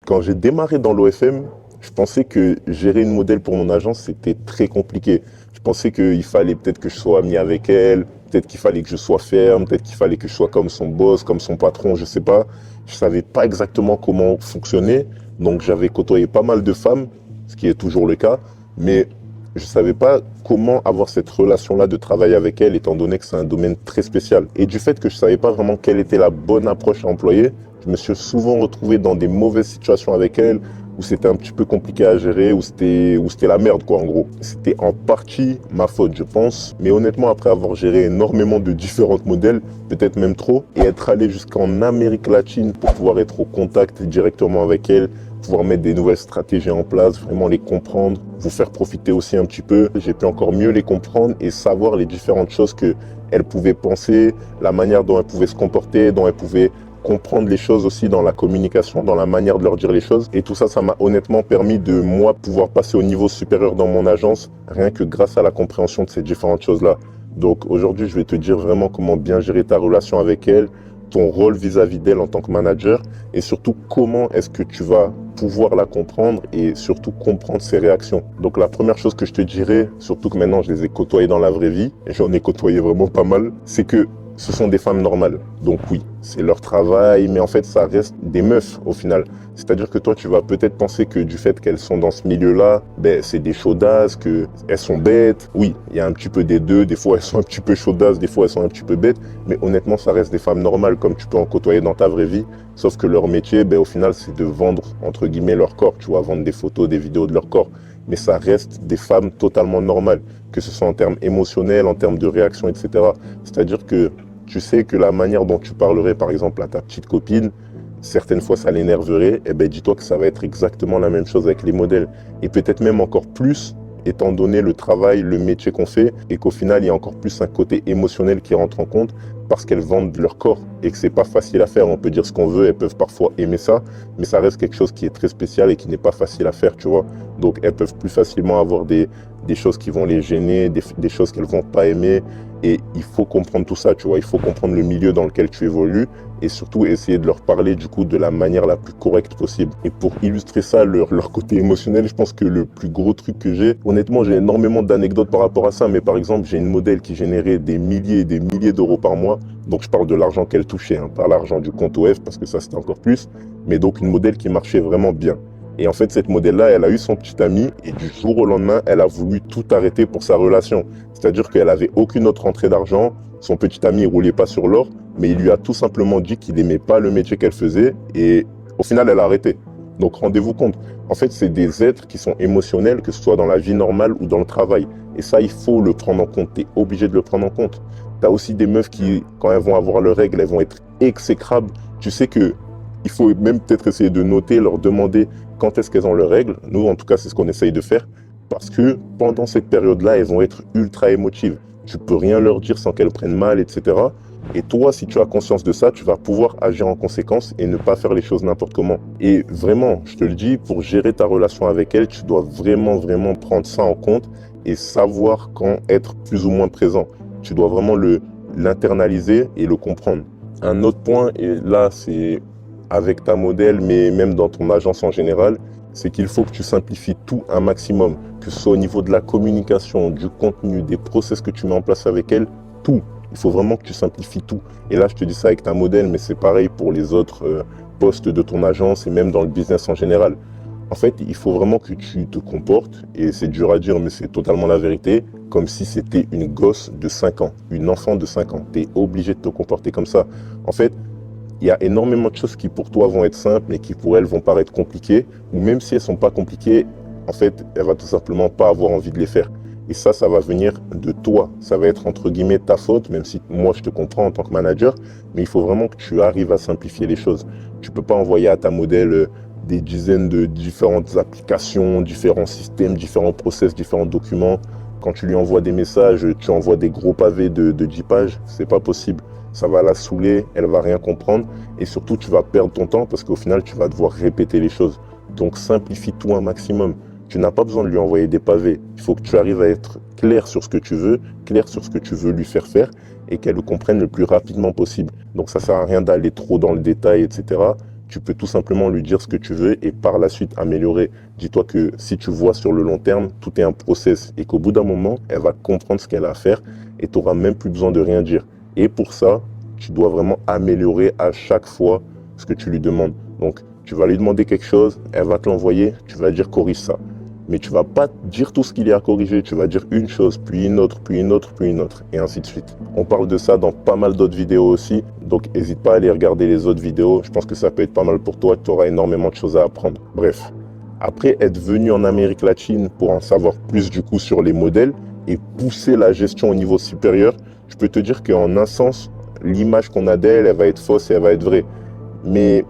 Quand j'ai démarré dans l'OFM, je pensais que gérer une modèle pour mon agence, c'était très compliqué. Je pensais qu'il fallait peut-être que je sois ami avec elle, peut-être qu'il fallait que je sois ferme, peut-être qu'il fallait que je sois comme son boss, comme son patron, je sais pas. Je savais pas exactement comment fonctionner, donc j'avais côtoyé pas mal de femmes, ce qui est toujours le cas, mais je savais pas comment avoir cette relation-là de travail avec elle, étant donné que c'est un domaine très spécial. Et du fait que je savais pas vraiment quelle était la bonne approche à employer, je me suis souvent retrouvé dans des mauvaises situations avec elle, où c'était un petit peu compliqué à gérer, où c'était la merde, quoi, en gros. C'était en partie ma faute, je pense. Mais honnêtement, après avoir géré énormément de différents modèles, peut-être même trop, et être allé jusqu'en Amérique latine pour pouvoir être au contact directement avec elle, pouvoir mettre des nouvelles stratégies en place, vraiment les comprendre, vous faire profiter aussi un petit peu. J'ai pu encore mieux les comprendre et savoir les différentes choses qu'elle pouvait penser, la manière dont elle pouvait se comporter, dont elle pouvait comprendre les choses aussi dans la communication, dans la manière de leur dire les choses. Et tout ça, ça m'a honnêtement permis de, moi, pouvoir passer au niveau supérieur dans mon agence, rien que grâce à la compréhension de ces différentes choses-là. Donc aujourd'hui, je vais te dire vraiment comment bien gérer ta relation avec elle, ton rôle vis-à-vis d'elle en tant que manager, et surtout comment est-ce que tu vas pouvoir la comprendre et surtout comprendre ses réactions. Donc la première chose que je te dirais, surtout que maintenant je les ai côtoyées dans la vraie vie, et j'en ai côtoyé vraiment pas mal, c'est que ce sont des femmes normales. Donc oui, c'est leur travail, mais en fait, ça reste des meufs au final. C'est-à-dire que toi, tu vas peut-être penser que du fait qu'elles sont dans ce milieu-là, ben, c'est des chaudasses, qu'elles sont bêtes. Oui, il y a un petit peu des deux. Des fois, elles sont un petit peu chaudasses, des fois, elles sont un petit peu bêtes. Mais honnêtement, ça reste des femmes normales, comme tu peux en côtoyer dans ta vraie vie. Sauf que leur métier, ben, au final, c'est de vendre, entre guillemets, leur corps. Tu vois, vendre des photos, des vidéos de leur corps. Mais ça reste des femmes totalement normales, que ce soit en termes émotionnels, en termes de réaction, etc. C'est-à-dire que tu sais que la manière dont tu parlerais, par exemple, à ta petite copine, certaines fois ça l'énerverait, et ben dis-toi que ça va être exactement la même chose avec les modèles. Et peut-être même encore plus, étant donné le travail, le métier qu'on fait, et qu'au final, il y a encore plus un côté émotionnel qui rentre en compte, parce qu'elles vendent leur corps, et que c'est pas facile à faire. On peut dire ce qu'on veut, elles peuvent parfois aimer ça, mais ça reste quelque chose qui est très spécial et qui n'est pas facile à faire, tu vois. Donc elles peuvent plus facilement avoir des choses qui vont les gêner, des choses qu'elles vont pas aimer. Et il faut comprendre tout ça, tu vois. Il faut comprendre le milieu dans lequel tu évolues et surtout essayer de leur parler du coup de la manière la plus correcte possible. Et pour illustrer ça, leur côté émotionnel, je pense que le plus gros truc que j'ai, honnêtement, j'ai énormément d'anecdotes par rapport à ça, mais par exemple, j'ai une modèle qui générait des milliers et des milliers d'euros par mois. Donc je parle de l'argent qu'elle touchait, hein, pas l'argent du compte OF parce que ça c'était encore plus, mais donc une modèle qui marchait vraiment bien. Et en fait, cette modèle-là, elle a eu son petit ami et du jour au lendemain, elle a voulu tout arrêter pour sa relation. C'est-à-dire qu'elle avait aucune autre entrée d'argent. Son petit ami, il roulait pas sur l'or, mais il lui a tout simplement dit qu'il aimait pas le métier qu'elle faisait et au final, elle a arrêté. Donc, rendez-vous compte. En fait, c'est des êtres qui sont émotionnels, que ce soit dans la vie normale ou dans le travail. Et ça, il faut le prendre en compte. Tu es obligé de le prendre en compte. Tu as aussi des meufs qui, quand elles vont avoir leurs règles, elles vont être exécrables. Tu sais que il faut même peut-être essayer de noter, leur demander quand est-ce qu'elles ont leurs règles. Nous, en tout cas, c'est ce qu'on essaye de faire. Parce que pendant cette période-là, elles vont être ultra émotives. Tu peux rien leur dire sans qu'elles prennent mal, etc. Et toi, si tu as conscience de ça, tu vas pouvoir agir en conséquence et ne pas faire les choses n'importe comment. Et vraiment, je te le dis, pour gérer ta relation avec elle, tu dois vraiment, vraiment prendre ça en compte et savoir quand être plus ou moins présent. Tu dois vraiment l'internaliser et le comprendre. Un autre point, et là, c'est avec ta modèle, mais même dans ton agence en général, c'est qu'il faut que tu simplifies tout un maximum, que ce soit au niveau de la communication, du contenu, des process que tu mets en place avec elle, tout. Il faut vraiment que tu simplifies tout. Et là, je te dis ça avec ta modèle, mais c'est pareil pour les autres postes de ton agence et même dans le business en général. En fait, il faut vraiment que tu te comportes, et c'est dur à dire, mais c'est totalement la vérité, comme si c'était une gosse de 5 ans, une enfant de 5 ans. Tu es obligé de te comporter comme ça. En fait, il y a énormément de choses qui pour toi vont être simples, mais qui pour elle vont paraître compliquées, ou même si elles ne sont pas compliquées, en fait, elle va tout simplement pas avoir envie de les faire. Et ça va venir de toi. Ça va être entre guillemets ta faute, même si moi je te comprends en tant que manager, mais il faut vraiment que tu arrives à simplifier les choses. Tu peux pas envoyer à ta modèle des dizaines de différentes applications, différents systèmes, différents process, différents documents. Quand tu lui envoies des messages, tu envoies des gros pavés de 10 pages, c'est pas possible. Ça va la saouler, elle va rien comprendre et surtout tu vas perdre ton temps parce qu'au final tu vas devoir répéter les choses. Donc simplifie tout un maximum. Tu n'as pas besoin de lui envoyer des pavés. Il faut que tu arrives à être clair sur ce que tu veux, clair sur ce que tu veux lui faire et qu'elle le comprenne le plus rapidement possible. Donc ça sert à rien d'aller trop dans le détail, etc. tu peux tout simplement lui dire ce que tu veux et par la suite améliorer. Dis-toi que si tu vois sur le long terme, tout est un process et qu'au bout d'un moment, elle va comprendre ce qu'elle a à faire et tu n'auras même plus besoin de rien dire. Et pour ça, tu dois vraiment améliorer à chaque fois ce que tu lui demandes. Donc, tu vas lui demander quelque chose, elle va te l'envoyer, tu vas dire corrige ça. Mais tu vas pas dire tout ce qu'il y a à corriger, tu vas dire une chose, puis une autre, puis une autre, puis une autre, et ainsi de suite. On parle de ça dans pas mal d'autres vidéos aussi, donc n'hésite pas à aller regarder les autres vidéos, je pense que ça peut être pas mal pour toi, tu auras énormément de choses à apprendre. Bref, après être venu en Amérique latine pour en savoir plus du coup sur les modèles et pousser la gestion au niveau supérieur, je peux te dire qu'en un sens, l'image qu'on a d'elle, elle va être fausse et elle va être vraie. Mais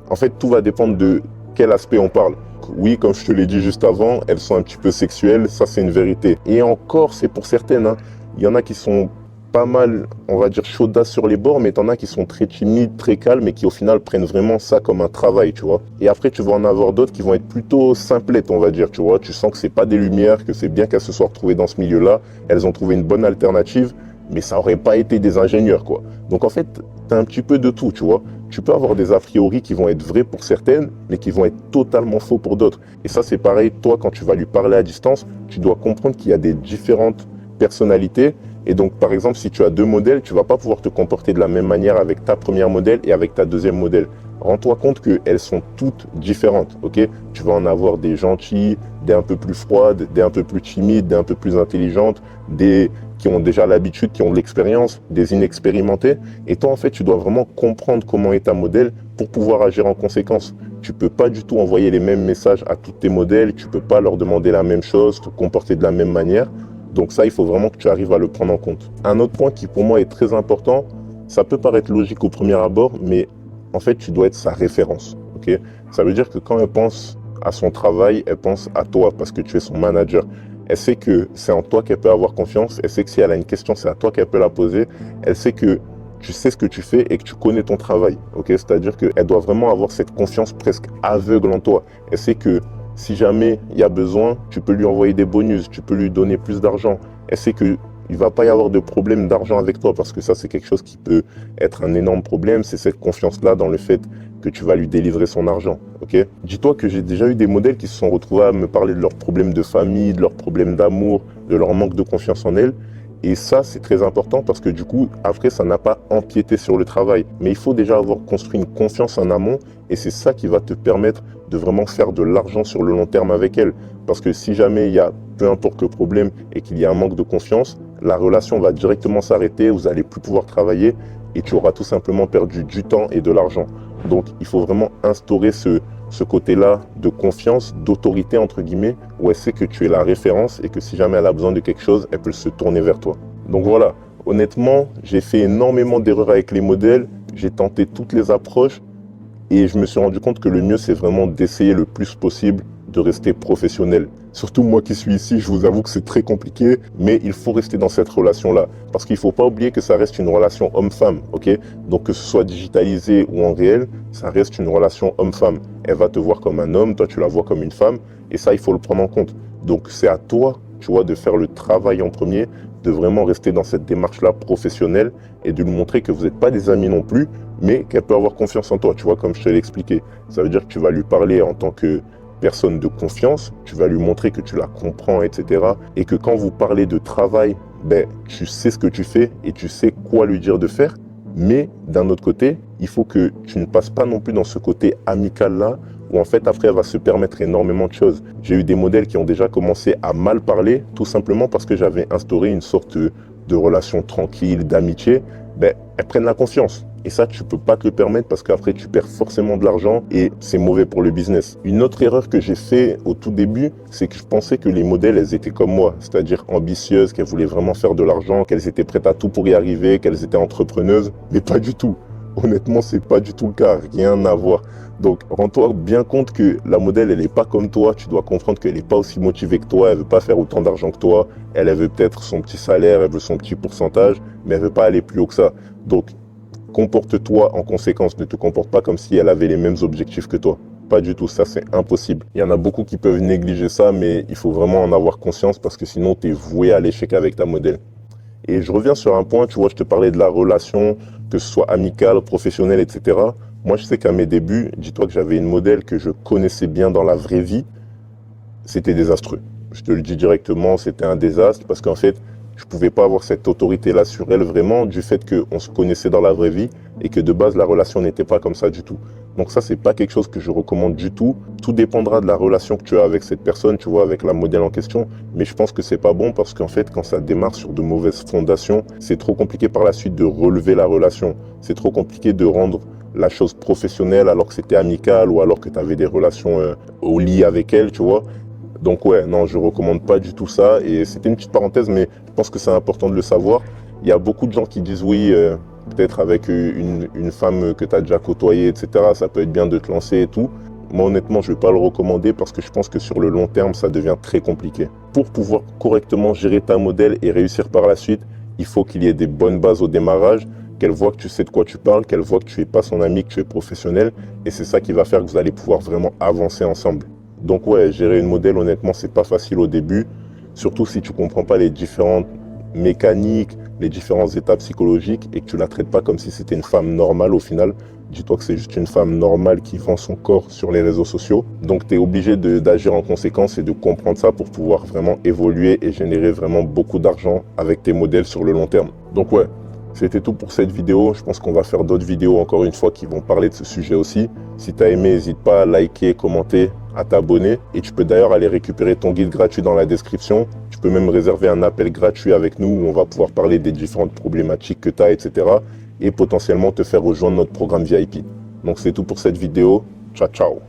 en fait, tout va dépendre de quel aspect on parle. Oui, comme je te l'ai dit juste avant, elles sont un petit peu sexuelles, ça c'est une vérité. Et encore, c'est pour certaines, hein. Il y en a qui sont pas mal, on va dire, chaudasses sur les bords, mais t'en as qui sont très timides, très calmes et qui au final prennent vraiment ça comme un travail, tu vois. Et après, tu vas en avoir d'autres qui vont être plutôt simplettes, on va dire, tu vois. Tu sens que c'est pas des lumières, que c'est bien qu'elles se soient retrouvées dans ce milieu-là. Elles ont trouvé une bonne alternative, mais ça aurait pas été des ingénieurs, quoi. Donc en fait, t'as un petit peu de tout, tu vois. Tu peux avoir des a priori qui vont être vrais pour certaines, mais qui vont être totalement faux pour d'autres. Et ça, c'est pareil, toi, quand tu vas lui parler à distance, tu dois comprendre qu'il y a des différentes personnalités. Et donc, par exemple, si tu as deux modèles, tu ne vas pas pouvoir te comporter de la même manière avec ta première modèle et avec ta deuxième modèle. Rends-toi compte qu'elles sont toutes différentes, ok? Tu vas en avoir des gentilles, des un peu plus froides, des un peu plus timides, des un peu plus intelligentes, des qui ont déjà l'habitude, qui ont de l'expérience, des inexpérimentés. Et toi, en fait, tu dois vraiment comprendre comment est ta modèle pour pouvoir agir en conséquence. Tu peux pas du tout envoyer les mêmes messages à tous tes modèles, tu peux pas leur demander la même chose, te comporter de la même manière. Donc ça, il faut vraiment que tu arrives à le prendre en compte. Un autre point qui pour moi est très important, ça peut paraître logique au premier abord, mais en fait, tu dois être sa référence. Okay? Ça veut dire que quand elle pense à son travail, elle pense à toi parce que tu es son manager. Elle sait que c'est en toi qu'elle peut avoir confiance. Elle sait que si elle a une question, c'est à toi qu'elle peut la poser. Elle sait que tu sais ce que tu fais et que tu connais ton travail. Okay? C'est-à-dire qu'elle doit vraiment avoir cette confiance presque aveugle en toi. Elle sait que si jamais il y a besoin, tu peux lui envoyer des bonus, tu peux lui donner plus d'argent. Elle sait qu'il ne va pas y avoir de problème d'argent avec toi parce que ça, c'est quelque chose qui peut être un énorme problème. C'est cette confiance-là dans le fait que tu vas lui délivrer son argent. Okay? Dis-toi que j'ai déjà eu des modèles qui se sont retrouvés à me parler de leurs problèmes de famille, de leurs problèmes d'amour, de leur manque de confiance en elles. Et ça, c'est très important parce que du coup, après, ça n'a pas empiété sur le travail. Mais il faut déjà avoir construit une confiance en amont et c'est ça qui va te permettre de vraiment faire de l'argent sur le long terme avec elle. Parce que si jamais il y a peu importe le problème et qu'il y a un manque de confiance, la relation va directement s'arrêter, vous n'allez plus pouvoir travailler et tu auras tout simplement perdu du temps et de l'argent. Donc, il faut vraiment instaurer ce côté-là de confiance, d'autorité, entre guillemets, où elle sait que tu es la référence et que si jamais elle a besoin de quelque chose, elle peut se tourner vers toi. Donc voilà, honnêtement, j'ai fait énormément d'erreurs avec les modèles, j'ai tenté toutes les approches et je me suis rendu compte que le mieux, c'est vraiment d'essayer le plus possible de rester professionnel. Surtout moi qui suis ici, je vous avoue que c'est très compliqué, mais il faut rester dans cette relation-là. Parce qu'il ne faut pas oublier que ça reste une relation homme-femme, ok? Donc que ce soit digitalisé ou en réel, ça reste une relation homme-femme. Elle va te voir comme un homme, toi tu la vois comme une femme, et ça, il faut le prendre en compte. Donc c'est à toi, tu vois, de faire le travail en premier, de vraiment rester dans cette démarche-là professionnelle et de lui montrer que vous n'êtes pas des amis non plus, mais qu'elle peut avoir confiance en toi, tu vois, comme je te l'ai expliqué. Ça veut dire que tu vas lui parler en tant que personne de confiance, tu vas lui montrer que tu la comprends, etc. Et que quand vous parlez de travail, ben, tu sais ce que tu fais et tu sais quoi lui dire de faire. Mais d'un autre côté, il faut que tu ne passes pas non plus dans ce côté amical-là, où en fait, après, elle va se permettre énormément de choses. J'ai eu des modèles qui ont déjà commencé à mal parler, tout simplement parce que j'avais instauré une sorte de relation tranquille, d'amitié. Ben, elles prennent la confiance. Et ça, tu peux pas te le permettre parce qu'après, tu perds forcément de l'argent et c'est mauvais pour le business. Une autre erreur que j'ai fait au tout début, c'est que je pensais que les modèles, elles étaient comme moi, c'est-à-dire ambitieuses, qu'elles voulaient vraiment faire de l'argent, qu'elles étaient prêtes à tout pour y arriver, qu'elles étaient entrepreneuses, mais pas du tout. Honnêtement, c'est pas du tout le cas, rien à voir. Donc, rends-toi bien compte que la modèle, elle n'est pas comme toi. Tu dois comprendre qu'elle n'est pas aussi motivée que toi. Elle veut pas faire autant d'argent que toi. Elle veut peut-être son petit salaire, elle veut son petit pourcentage, mais elle veut pas aller plus haut que ça. Donc, comporte-toi en conséquence. Ne te comporte pas comme si elle avait les mêmes objectifs que toi. Pas du tout, ça c'est impossible. Il y en a beaucoup qui peuvent négliger ça, mais il faut vraiment en avoir conscience parce que sinon, tu es voué à l'échec avec ta modèle. Et je reviens sur un point, tu vois, je te parlais de la relation, que ce soit amicale, professionnelle, etc. Moi, je sais qu'à mes débuts, dis-toi que j'avais une modèle que je connaissais bien dans la vraie vie, c'était désastreux. Je te le dis directement, c'était un désastre parce qu'en fait, je pouvais pas avoir cette autorité-là sur elle vraiment du fait qu'on se connaissait dans la vraie vie et que de base, la relation n'était pas comme ça du tout. Donc ça, c'est pas quelque chose que je recommande du tout. Tout dépendra de la relation que tu as avec cette personne, tu vois, avec la modèle en question. Mais je pense que c'est pas bon parce qu'en fait, quand ça démarre sur de mauvaises fondations, c'est trop compliqué par la suite de relever la relation. C'est trop compliqué de rendre la chose professionnelle alors que c'était amical ou alors que tu avais des relations au lit avec elle, tu vois. Donc ouais, non, je recommande pas du tout ça. Et c'était une petite parenthèse, mais je pense que c'est important de le savoir. Il y a beaucoup de gens qui disent oui, peut-être avec une femme que tu as déjà côtoyée, etc., ça peut être bien de te lancer et tout. Moi, honnêtement, je ne vais pas le recommander parce que je pense que sur le long terme, ça devient très compliqué. Pour pouvoir correctement gérer ta modèle et réussir par la suite, il faut qu'il y ait des bonnes bases au démarrage, qu'elle voit que tu sais de quoi tu parles, qu'elle voit que tu n'es pas son ami, que tu es professionnel. Et c'est ça qui va faire que vous allez pouvoir vraiment avancer ensemble. Donc ouais, gérer une modèle, honnêtement, c'est pas facile au début. Surtout si tu comprends pas les différentes mécaniques, les différentes étapes psychologiques et que tu la traites pas comme si c'était une femme normale au final. Dis-toi que c'est juste une femme normale qui vend son corps sur les réseaux sociaux. Donc tu es obligé d'agir en conséquence et de comprendre ça pour pouvoir vraiment évoluer et générer vraiment beaucoup d'argent avec tes modèles sur le long terme. Donc ouais, c'était tout pour cette vidéo. Je pense qu'on va faire d'autres vidéos encore une fois qui vont parler de ce sujet aussi. Si tu as aimé, n'hésite pas à liker, commenter, à t'abonner. Et tu peux d'ailleurs aller récupérer ton guide gratuit dans la description. Tu peux même réserver un appel gratuit avec nous où on va pouvoir parler des différentes problématiques que tu as, etc. Et potentiellement te faire rejoindre notre programme VIP. Donc c'est tout pour cette vidéo. Ciao, ciao.